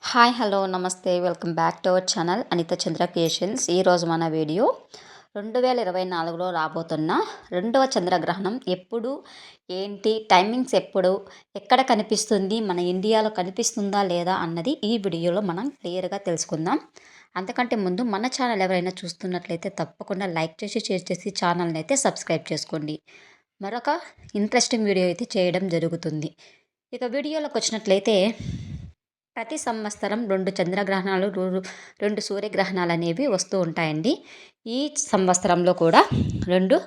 Hi hello నమస్తే welcome back to our channel Anitha Chandra creations. ఈరోజు మన వీడియో 2024లో రాబోతున్న రెండవ చంద్రగ్రహణం ఎప్పుడు, ఏంటి, టైమింగ్స్ ఎప్పుడు, ఎక్కడ కనిపిస్తుంది, మన ఇండియాలో కనిపిస్తుందా లేదా అన్నది ఈ వీడియోలో మనం క్లియర్గా తెలుసుకుందాం. అంతకంటే ముందు మన ఛానల్ ఎవరైనా చూస్తున్నట్లయితే తప్పకుండా లైక్ చేసి షేర్ చేసి ఛానల్ని అయితే సబ్స్క్రైబ్ చేసుకోండి. మరొక ఇంట్రెస్టింగ్ వీడియో అయితే చేయడం జరుగుతుంది. ఇక వీడియోలోకి వచ్చినట్లయితే ప్రతి సంవత్సరం 2 చంద్రగ్రహణాలు, 2 సూర్యగ్రహణాలు అనేవి వస్తూ ఉంటాయండి. ఈ సంవత్సరంలో కూడా 2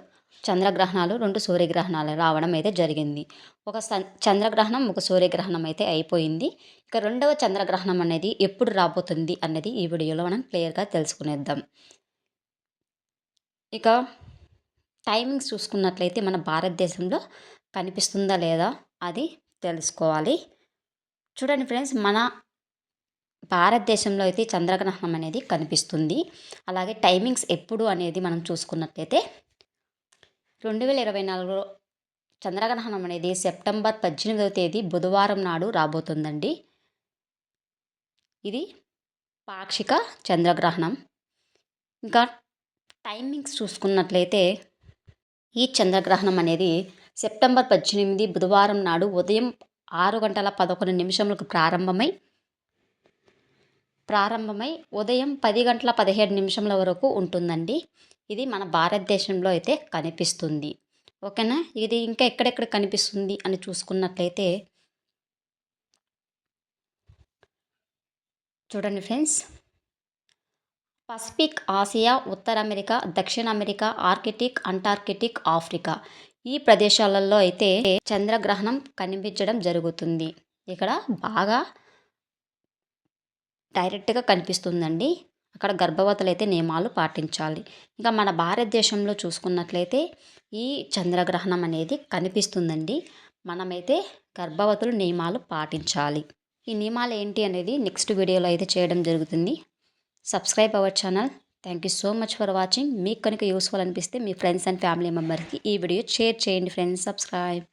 చంద్రగ్రహణాలు, 2 సూర్యగ్రహణాలు రావడం అయితే జరిగింది. ఒక చంద్రగ్రహణం, ఒక సూర్యగ్రహణం అయితే అయిపోయింది. ఇక రెండవ చంద్రగ్రహణం అనేది ఎప్పుడు రాబోతుంది అన్నది ఈ వీడియోలో మనం క్లియర్గా తెలుసుకునేద్దాం. ఇక టైమింగ్స్ చూసుకున్నట్లయితే మన భారతదేశంలో కనిపిస్తుందా లేదా అది తెలుసుకోవాలి. చూడండి ఫ్రెండ్స్, మన భారతదేశంలో అయితే చంద్రగ్రహణం అనేది కనిపిస్తుంది. అలాగే టైమింగ్స్ ఎప్పుడు అనేది మనం చూసుకున్నట్లయితే 2024లో చంద్రగ్రహణం అనేది సెప్టెంబర్ 18వ తేదీ బుధవారం నాడు రాబోతుందండి. ఇది పాక్షిక చంద్రగ్రహణం. ఇంకా టైమింగ్స్ చూసుకున్నట్లయితే ఈ చంద్రగ్రహణం అనేది సెప్టెంబర్ 18 బుధవారం నాడు ఉదయం 6:11 ప్రారంభమై ఉదయం 10:17 వరకు ఉంటుందండి. ఇది మన భారతదేశంలో అయితే కనిపిస్తుంది. ఓకేనా. ఇది ఇంకా ఎక్కడెక్కడ కనిపిస్తుంది అని చూసుకున్నట్లయితే చూడండి ఫ్రెండ్స్, పసిఫిక్, ఆసియా, ఉత్తర అమెరికా, దక్షిణ అమెరికా, ఆర్కిటిక్, అంటార్కిటిక్, ఆఫ్రికా ఈ ప్రదేశాలలో అయితే చంద్రగ్రహణం కనిపించడం జరుగుతుంది. ఇక్కడ బాగా డైరెక్ట్గా కనిపిస్తుందండి. అక్కడ గర్భవతులు అయితే నియమాలు పాటించాలి. ఇంకా మన భారతదేశంలో చూసుకున్నట్లయితే ఈ చంద్రగ్రహణం అనేది కనిపిస్తుందండి. మనమైతే గర్భవతులు నియమాలు పాటించాలి. ఈ నియమాలు ఏంటి అనేది నెక్స్ట్ వీడియోలో అయితే చేయడం జరుగుతుంది. Subscribe our channel. Thank you so much for watching. మీకు కనుక యూస్ఫుల్ అనిపిస్తే మీ ఫ్రెండ్స్ అండ్ ఫ్యామిలీ మెంబర్స్కి ఈ వీడియో షేర్ చేయండి ఫ్రెండ్స్. సబ్స్క్రైబ్.